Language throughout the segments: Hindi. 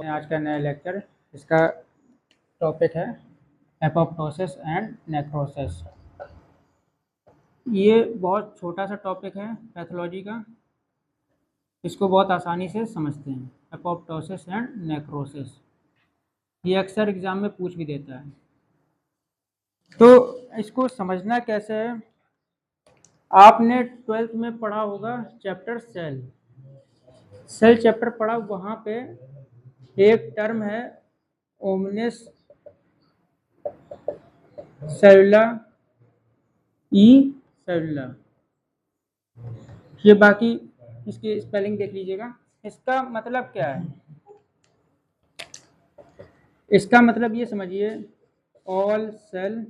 आज का नया लेक्चर, इसका टॉपिक है एपोप्टोसिस एंड नेक्रोसिस। ये बहुत छोटा सा टॉपिक है पैथोलॉजी का, इसको बहुत आसानी से समझते हैं। एपोप्टोसिस एंड नेक्रोसिस ये अक्सर एग्जाम में पूछ भी देता है। तो इसको समझना कैसे है, आपने 12th में पढ़ा होगा चैप्टर सेल चैप्टर पढ़ा, वहाँ पे एक टर्म है ओमनिस सेलुला सेलुला। ये बाकी इसकी स्पेलिंग देख लीजिएगा। इसका मतलब क्या है? इसका मतलब ये समझिए, all cell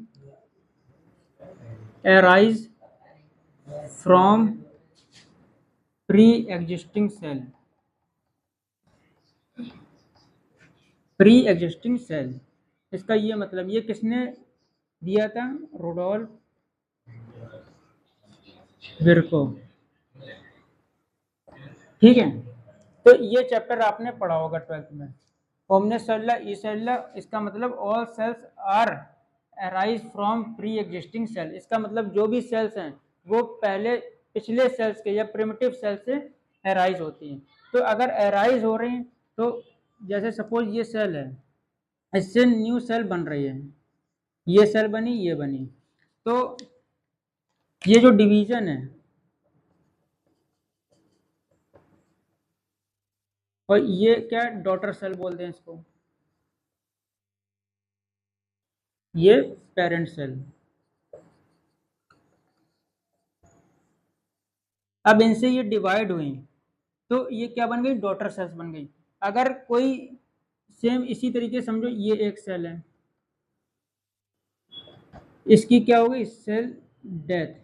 arise from pre-existing cell। pre-existing cell, इसका ये मतलब, ये किसने दिया था? रुडोल्फ विर्को। ठीक है, तो ये चैप्टर आपने पढ़ा होगा 12th में। ओमनिस सेलुला ई सेलुला, इसका मतलब all cells are arise from pre existing cell. इसका मतलब जो भी सेल्स हैं वो पिछले सेल्स के या प्रिमिटिव सेल से अराइज होती हैं। तो अगर अराइज हो रही हैं तो जैसे सपोज ये सेल है, इससे न्यू सेल बन रही है, ये सेल बनी, ये बनी, तो ये जो डिवीजन है और ये क्या, डॉटर सेल बोलते हैं इसको, ये पेरेंट सेल। अब इनसे ये डिवाइड हुई तो ये क्या बन गई? डॉटर सेल्स बन गई। अगर कोई सेम इसी तरीके समझो, ये एक सेल है, इसकी क्या होगी? Cell death.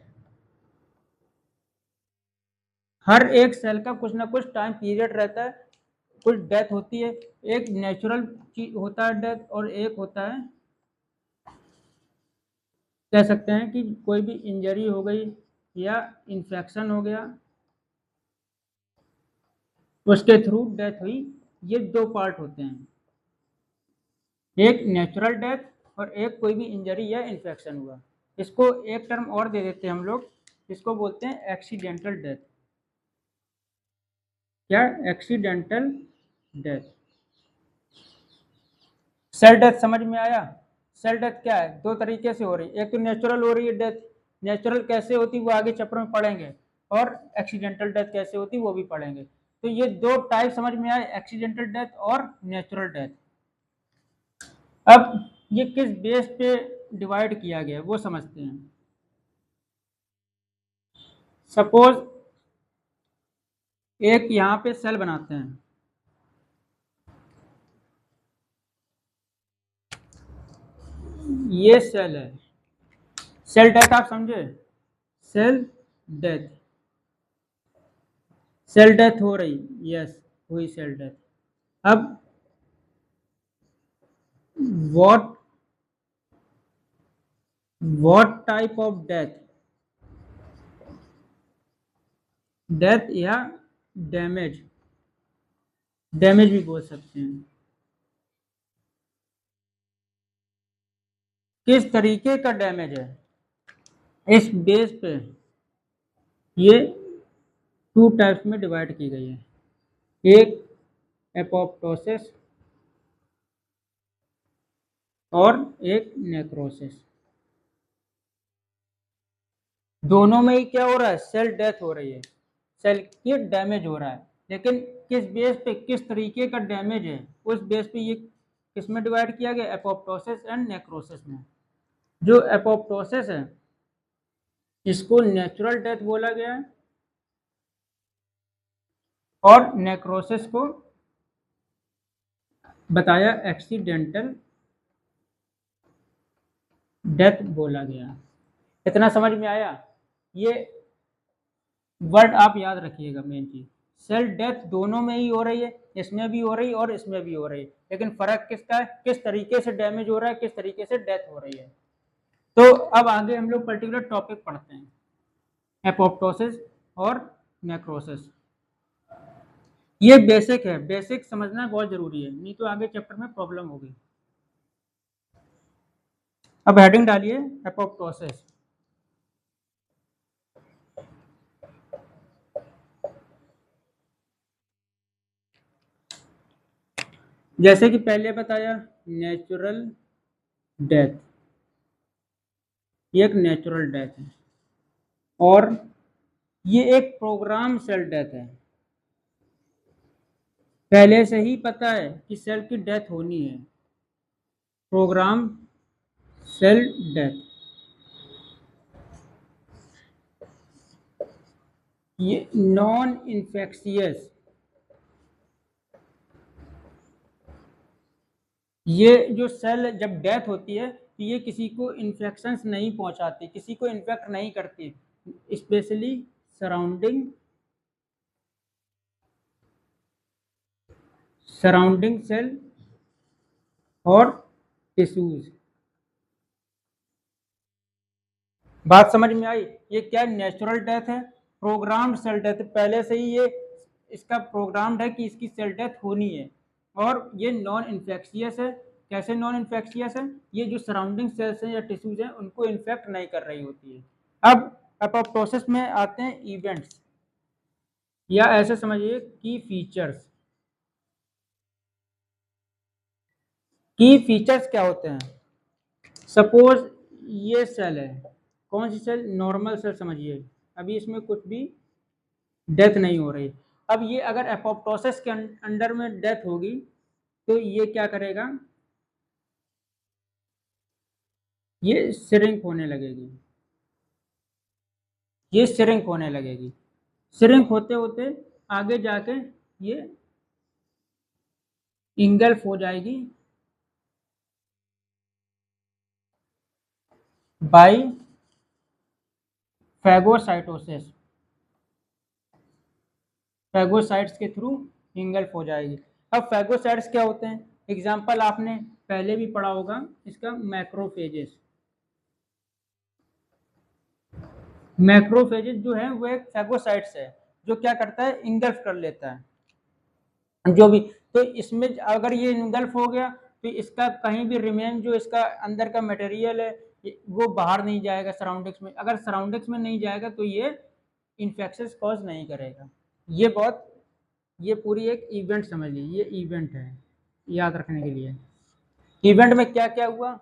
हर एक सेल का कुछ ना कुछ टाइम पीरियड रहता है, कुछ डेथ होती है। एक नेचुरल चीज होता है डेथ, और एक होता है, कह सकते हैं कि कोई भी इंजरी हो गई या इन्फेक्शन हो गया, उसके थ्रू डेथ हुई। ये दो पार्ट होते हैं, एक नेचुरल डेथ और एक कोई भी इंजरी या इन्फेक्शन हुआ। इसको एक टर्म और दे देते हैं हम लोग, इसको बोलते हैं एक्सीडेंटल डेथ। क्या? Accidental death. सेल डेथ समझ में आया? सेल डेथ क्या है? दो तरीके से हो रही है, एक तो नेचुरल हो रही है डेथ, नेचुरल कैसे होती वो आगे चैप्टर में पढ़ेंगे, और एक्सीडेंटल डेथ कैसे होती वो भी पढ़ेंगे। तो ये दो टाइप समझ में आए, एक्सीडेंटल डेथ और नेचुरल डेथ। अब ये किस बेस पे डिवाइड किया गया वो समझते हैं। सपोज एक यहाँ पे सेल बनाते हैं, ये सेल है, सेल डेथ आप समझे? सेल डेथ, सेल डेथ हो रही, यस हुई सेल डेथ। अब what type of death? Death या डैमेज, डैमेज भी बोल सकते हैं। किस तरीके का डैमेज है, इस बेस पे ये टू टाइप्स में डिवाइड की गई है। एक एपोप्टोसिस और एक नेक्रोसिस। दोनों में ही क्या हो रहा है? सेल डेथ हो रही है, सेल की डैमेज हो रहा है, लेकिन किस बेस पे, किस तरीके का डैमेज है, उस बेस पे ये किस में डिवाइड किया गया? एपोप्टोसिस एंड नेक्रोसिस में। जो एपोप्टोसिस है इसको नेचुरल डेथ बोला गया है, और नेक्रोसिस को बताया एक्सीडेंटल डेथ बोला गया। इतना समझ में आया? ये वर्ड आप याद रखिएगा, मेन चीज। सेल डेथ दोनों में ही हो रही है, इसमें भी हो रही है और इसमें भी हो रही है, लेकिन फर्क किसका है? किस तरीके से डैमेज हो रहा है, किस तरीके से डेथ हो रही है। तो अब आगे हम लोग पर्टिकुलर टॉपिक पढ़ते हैं, एपोप्टोसिस और नेक्रोसिस। ये बेसिक है, बेसिक समझना बहुत जरूरी है, नहीं तो आगे चैप्टर में प्रॉब्लम होगी। अब हेडिंग डालिए एपोप्टोसिस। जैसे कि पहले बताया, नेचुरल डेथ, ये एक नेचुरल डेथ है, और ये एक प्रोग्राम सेल डेथ है। पहले से ही पता है कि सेल की डेथ होनी है, प्रोग्राम सेल डेथ। ये नॉन इन्फेक्शियस, ये जो सेल जब डेथ होती है तो ये किसी को इन्फेक्शंस नहीं पहुंचाती, किसी को इन्फेक्ट नहीं करती, स्पेशली सराउंडिंग सराउंडिंग सेल और टिश्यूज। बात समझ में आई? ये क्या नेचुरल डेथ है, प्रोग्राम्ड सेल डेथ, पहले से ही ये इसका प्रोग्राम्ड है कि इसकी सेल डेथ होनी है, और ये नॉन इन्फेक्शियस है। कैसे नॉन इन्फेक्शियस है? ये जो सराउंडिंग सेल्स हैं या टिश्यूज हैं उनको इन्फेक्ट नहीं कर रही होती है। अब एपोप्टोसिस में आते हैं इवेंट्स, या ऐसे समझिए की फीचर्स। की फीचर्स क्या होते हैं? सपोज ये सेल है, कौन सी सेल? नॉर्मल सेल समझिए, अभी इसमें कुछ भी डेथ नहीं हो रही। अब ये अगर एपोप्टोसिस के अंडर में डेथ होगी तो ये क्या करेगा? ये श्रिंक होने लगेगी, ये श्रिंक होने लगेगी। श्रिंक होते होते आगे जाके ये इंगल्फ हो जाएगी बाय फैगोसाइटोसिस, फैगोसाइट्स के थ्रू इंगल्फ हो जाएगी। अब फैगोसाइट्स क्या होते हैं? एग्जाम्पल आपने पहले भी पढ़ा होगा इसका, मैक्रोफेजेस। मैक्रोफेजेस जो है वो एक फैगोसाइट्स है, जो क्या करता है? इंगल्फ कर लेता है जो भी। तो इसमें अगर ये इंगल्फ हो गया तो इसका कहीं भी रिमेन, जो इसका अंदर का मटेरियल है वो बाहर नहीं जाएगा सराउंडिंग्स में। अगर सराउंडिंग्स में नहीं जाएगा तो ये इन्फेक्शन कॉज नहीं करेगा। ये बहुत, ये पूरी एक इवेंट समझ लीजिए, ये इवेंट है याद रखने के लिए। इवेंट में क्या क्या हुआ?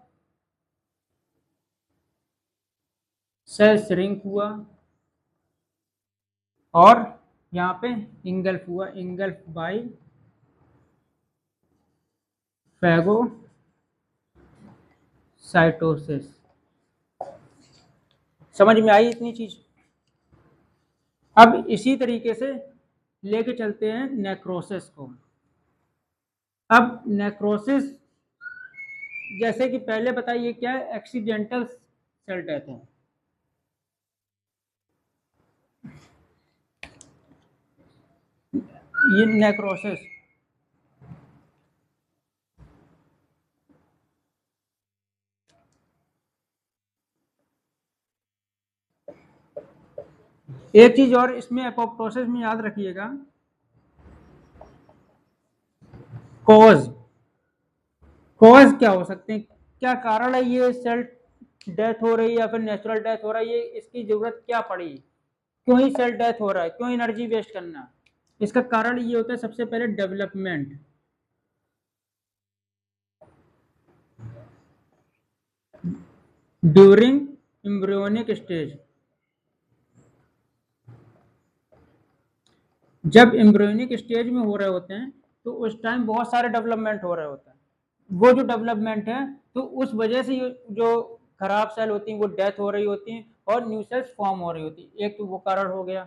सेल श्रिंक हुआ, और यहाँ पे इंगल्फ हुआ, इंगल्फ बाय फैगोसाइटोसिस। समझ में आई इतनी चीज? अब इसी तरीके से लेके चलते हैं नेक्रोसिस को। अब नेक्रोसिस जैसे कि पहले बताइए क्या है? एक्सीडेंटल सेल डेथ है। ये नेक्रोसिस, एक चीज और इसमें एपोप्टोसिस में याद रखिएगा, कॉज। कॉज क्या हो सकते हैं? क्या कारण है ये सेल डेथ हो रही है या फिर नेचुरल डेथ हो रहा है? ये इसकी जरूरत क्या पड़ी? क्यों ही सेल डेथ हो रहा है? क्यों एनर्जी वेस्ट करना? इसका कारण ये होता है सबसे पहले डेवलपमेंट। ड्यूरिंग एम्ब्रियोनिक स्टेज, जब एम्ब्रियोनिक स्टेज में हो रहे होते हैं तो उस टाइम बहुत सारे डेवलपमेंट हो रहे होते हैं। वो जो डेवलपमेंट है तो उस वजह से जो खराब सेल होती हैं वो डेथ हो रही होती हैं और न्यू सेल्स फॉर्म हो रही होती है। एक तो वो कारण हो गया।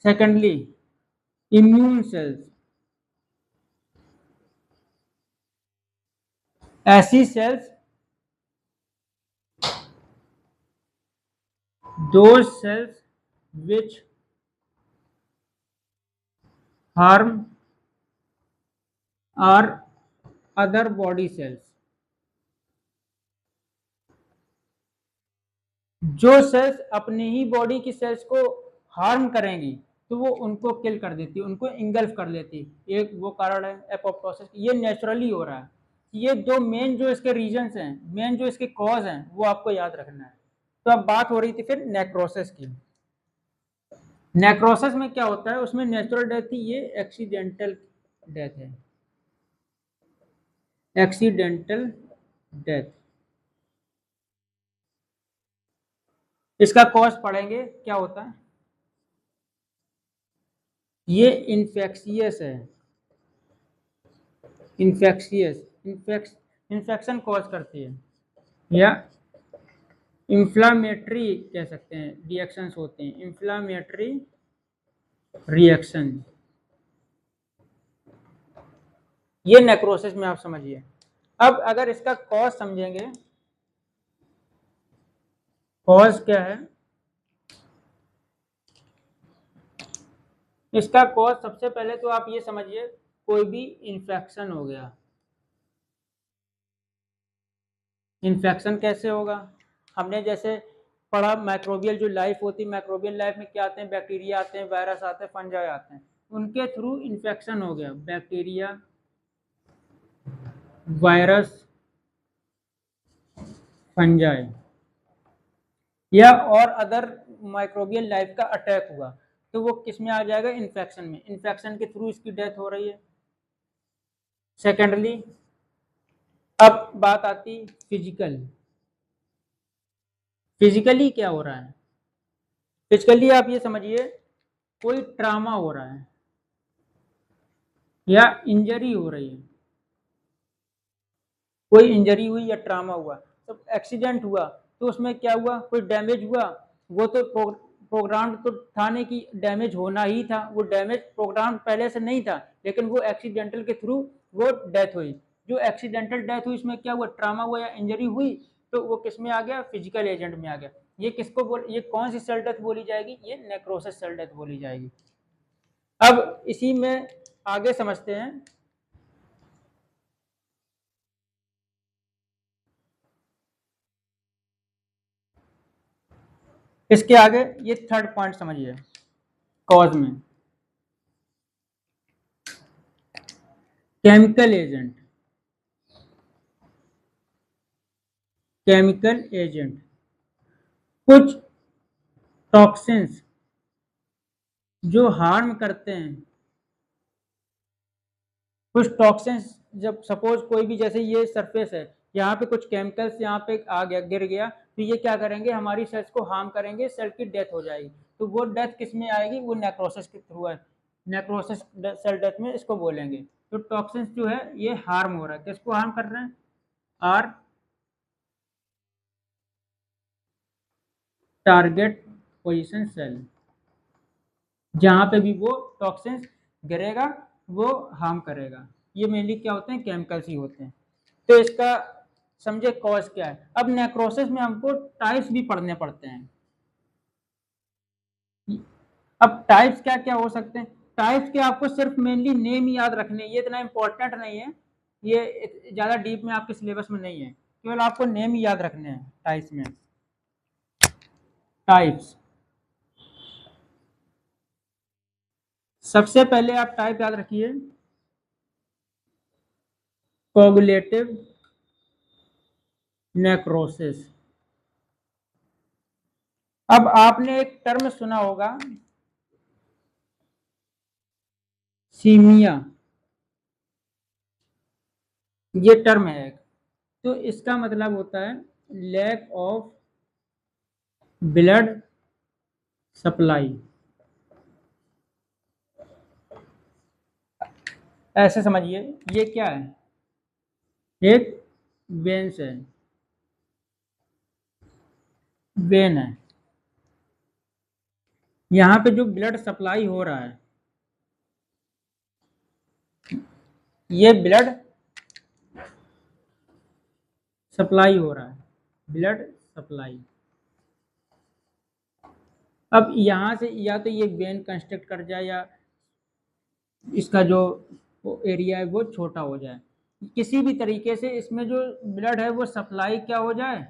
सेकेंडली, इम्यून सेल्स, ऐसी cells, those cells which harm are other body cells, जो सेल्स अपनी ही बॉडी की सेल्स को हार्म करेंगी तो वो उनको किल कर देती है, उनको इंगल्फ कर लेती है। एक वो कारण है एपोप्टोसिस, ये नेचुरली हो रहा है। ये दो मेन जो इसके रीजंस हैं, मेन जो इसके कॉज हैं, वो आपको याद रखना है। तो अब बात हो रही थी फिर नेक्रोसिस की। नेक्रोसिस में क्या होता है, उसमें नेचुरल डेथ थी, ये एक्सीडेंटल डेथ है, एक्सीडेंटल डेथ। इसका कॉज पढ़ेंगे क्या होता है। ये इन्फेक्शियस है, इन्फेक्शियस, इन्फेक्शन कॉज करती है, या इंफ्लामेटरी कह सकते हैं, रिएक्शंस होते हैं, इंफ्लामेटरी रिएक्शन। ये नेक्रोसिस में आप समझिए। अब अगर इसका कॉज समझेंगे, कॉज क्या है, इसका कॉज सबसे पहले तो आप ये समझिए, कोई भी इन्फेक्शन हो गया। इन्फेक्शन कैसे होगा, हमने जैसे पढ़ा माइक्रोबियल जो लाइफ होती है, माइक्रोबियल लाइफ में क्या आते हैं, बैक्टीरिया आते हैं, वायरस आते हैं, फंजाई आते हैं, उनके थ्रू इन्फेक्शन हो गया। बैक्टीरिया, वायरस, फंजाई, या और अदर माइक्रोबियल लाइफ का अटैक हुआ, तो वो किस में आ जाएगा, इन्फेक्शन में। इन्फेक्शन के थ्रू इसकी डेथ हो रही है। सेकेंडली, अब बात आती फिजिकल। फिजिकली क्या हो रहा है, फिजिकली आप ये समझिए, कोई ट्रामा हो रहा है या इंजरी हो रही है, कोई इंजरी हुई या ट्रामा हुआ, तो एक्सीडेंट हुआ, तो उसमें क्या हुआ, कोई डैमेज हुआ, वो तो प्रोग्राम तो था नहीं कि डैमेज होना ही था, वो डैमेज प्रोग्राम पहले से नहीं था, लेकिन वो एक्सीडेंटल के थ्रू वो डेथ हुई। जो एक्सीडेंटल डेथ हुई, इसमें क्या हुआ, ट्रामा हुआ या इंजरी हुई, तो वो किस में आ गया, फिजिकल एजेंट में आ गया। ये किसको बोल, ये कौन सी सेल डेथ बोली जाएगी, ये नेक्रोसिस सेल डेथ बोली जाएगी। अब इसी में आगे समझते हैं। इसके आगे ये थर्ड पॉइंट समझिए, कॉज में केमिकल एजेंट, केमिकल एजेंट, कुछ टॉक्सिन्स जो हार्म करते हैं, कुछ टॉक्सिन्स, जब सपोज कोई भी, जैसे ये सरफेस है, यहाँ पे कुछ केमिकल्स यहाँ पे आ गया, गिर गया, तो ये क्या करेंगे, हमारी सेल्स को हार्म करेंगे, सेल की डेथ हो जाएगी। तो वो डेथ किस में आएगी, वो नेक्रोसिस के थ्रू है, नेक्रोसिस सेल डेथ में इसको बोलेंगे। तो टॉक्सिन्स जो है ये हार्म हो रहा है, किसको हार्म कर रहे हैं, आर टारगेट पोजीशन सेल, जहां पे भी वो टॉक्सिन्स गिरेगा वो हार्म करेगा। ये मेनली क्या होते हैं, केमिकल्स ही होते हैं। तो इसका समझे कॉज क्या है। अब नेक्रोसिस में हमको टाइप्स भी पढ़ने पड़ते हैं। अब टाइप्स क्या क्या हो सकते हैं, टाइप्स के आपको सिर्फ मेनली नेम ही याद रखने, ये इतना इंपॉर्टेंट नहीं है, ये ज्यादा डीप में आपके सिलेबस में नहीं है, केवल आपको नेम ही याद रखने हैं टाइप्स में। टाइप्स, सबसे पहले आप टाइप याद रखिए, कोगुलेटिव नेक्रोसिस। अब आपने एक टर्म सुना होगा, सीमिया, ये टर्म है एक, तो इसका मतलब होता है लैक ऑफ ब्लड सप्लाई। ऐसे समझिए, ये क्या है, एक वेन्स है, वेन है, यहाँ पे जो ब्लड सप्लाई हो रहा है, ये ब्लड सप्लाई हो रहा है, ब्लड सप्लाई। अब यहाँ से या तो ये वेन कंस्ट्रक्ट कर जाए, या इसका जो एरिया है वो छोटा हो जाए, किसी भी तरीके से इसमें जो ब्लड है वो सप्लाई क्या हो जाए,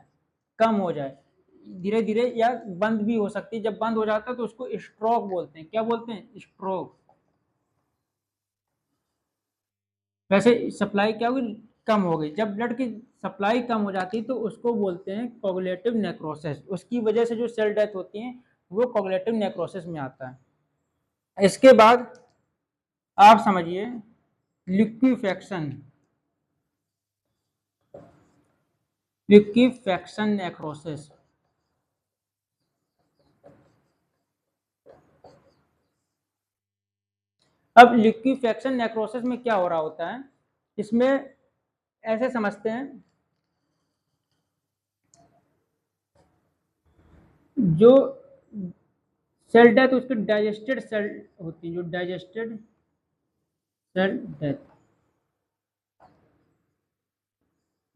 कम हो जाए। धीरे धीरे या बंद भी हो सकती है। जब बंद हो जाता है तो उसको स्ट्रोक बोलते हैं। क्या बोलते हैं? स्ट्रोक। वैसे सप्लाई क्या होगी? कम हो गई। जब ब्लड की सप्लाई कम हो जाती है तो उसको बोलते हैं कोगुलेटिव नेक्रोसिस। उसकी वजह से जो सेल डेथ होती है वो कोगुलेटिव नेक्रोसिस में आता है। इसके बाद आप समझिए लिक्विफेक्शन। Liquefaction necrosis. अब लिक्विफेक्शन नेक्रोसिस में क्या हो रहा होता है? इसमें ऐसे समझते हैं, जो सेल डेथ उसकी डाइजेस्टेड सेल होती है, जो डाइजेस्टेड सेल डेथ,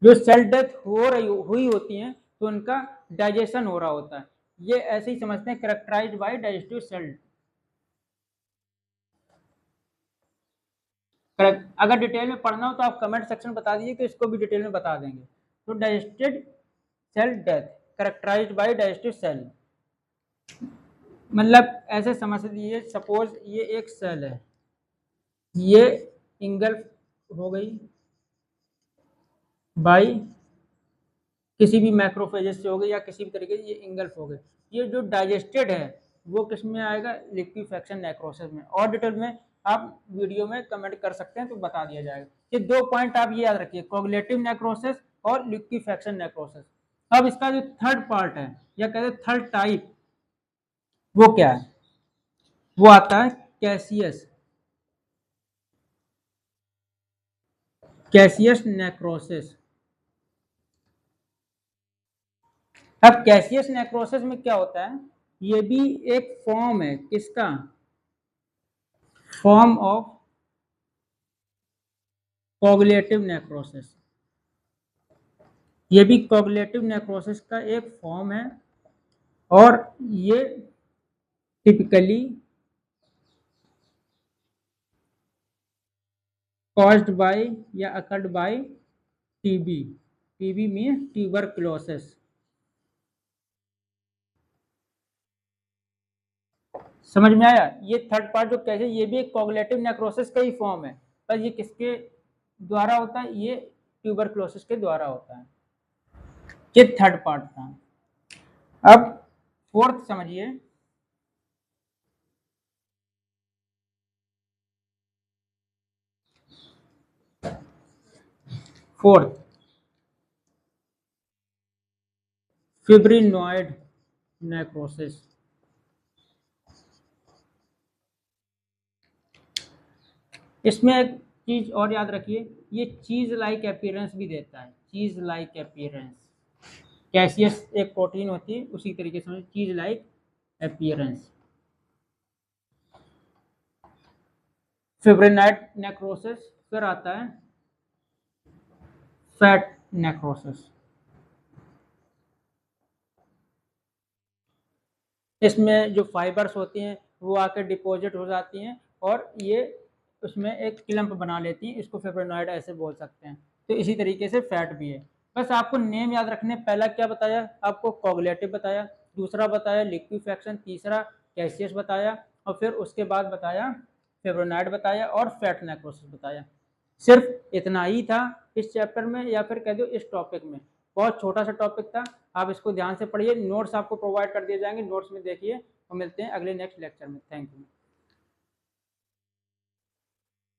जो सेल डेथ हुई होती हैं तो उनका डाइजेशन हो रहा होता है। ये ऐसे ही समझते हैं, कैरेक्टराइज्ड बाय डाइजेस्टिव सेल। अगर डिटेल में पढ़ना हो तो आप कमेंट सेक्शन में बता दीजिए, तो इसको भी डिटेल में बता देंगे। तो digested cell death characterized by digestive cell, मतलब ऐसे समझ लीजिए, सपोज ये एक सेल है, ये इंगल्फ हो गई बाई किसी भी मैक्रोफेजेस से हो गई या किसी भी तरीके से ये इंगल्फ हो गए। ये जो डाइजेस्टेड है वो किस में आएगा? लिक्विफेक्शन नेक्रोसिस में। और डिटेल में आप वीडियो में कमेंट कर सकते हैं तो बता दिया जाएगा। ये दो पॉइंट आप ये याद रखिए, कोगुलेटिव नेक्रोसिस और लिक्विफेक्शन नेक्रोसिस। अब इसका जो थर्ड पार्ट है या कहते हैं थर्ड टाइप, वो क्या है? वो आता है कैसियस, कैसियस नेक्रोसिस। अब कैसियस नेक्रोसिस में क्या होता है? ये भी एक फॉर्म है, किसका? Form of coagulative necrosis. ये भी कोगुलेटिव नेक्रोसिस का एक फॉर्म है और ये टिपिकली कॉज्ड बाय या occurred by TB. TB means tuberculosis. समझ में आया? ये थर्ड पार्ट जो कैसे, ये भी एक कोगुलेटिव नेक्रोसिस का ही फॉर्म है, पर ये किसके द्वारा होता है? ये ट्यूबरक्लोसिस के द्वारा होता है। ये थर्ड पार्ट था। अब फोर्थ समझिए, फोर्थ फिब्रिनॉइड नेक्रोसिस। इसमें एक चीज और याद रखिए, ये चीज लाइक अपीयरेंस भी देता है। चीज लाइक अपीयरेंस, कैसियस एक प्रोटीन होती है उसी तरीके से चीज लाइक अपीयरेंस। Fibrinoid necrosis. फिर आता है फैट नेक्रोसिस। इसमें जो फाइबर्स होती हैं वो आकर डिपॉजिट हो जाती हैं और ये उसमें एक क्लम्प बना लेती हैं, इसको फिब्रिनॉइड ऐसे बोल सकते हैं। तो इसी तरीके से फैट भी है। बस आपको नेम याद रखने, पहला क्या बताया आपको? कोगुलेटिव बताया, दूसरा बताया लिक्विफेक्शन, तीसरा कैसियस बताया, और फिर उसके बाद बताया फिब्रिनॉइड बताया और फैट नेक्रोसिस बताया। सिर्फ इतना ही था इस चैप्टर में, या फिर कह दो इस टॉपिक में। बहुत छोटा सा टॉपिक था, आप इसको ध्यान से पढ़िए। नोट्स आपको प्रोवाइड कर दिए जाएंगे, नोट्स में देखिए, और मिलते हैं अगले नेक्स्ट लेक्चर में। Thank you.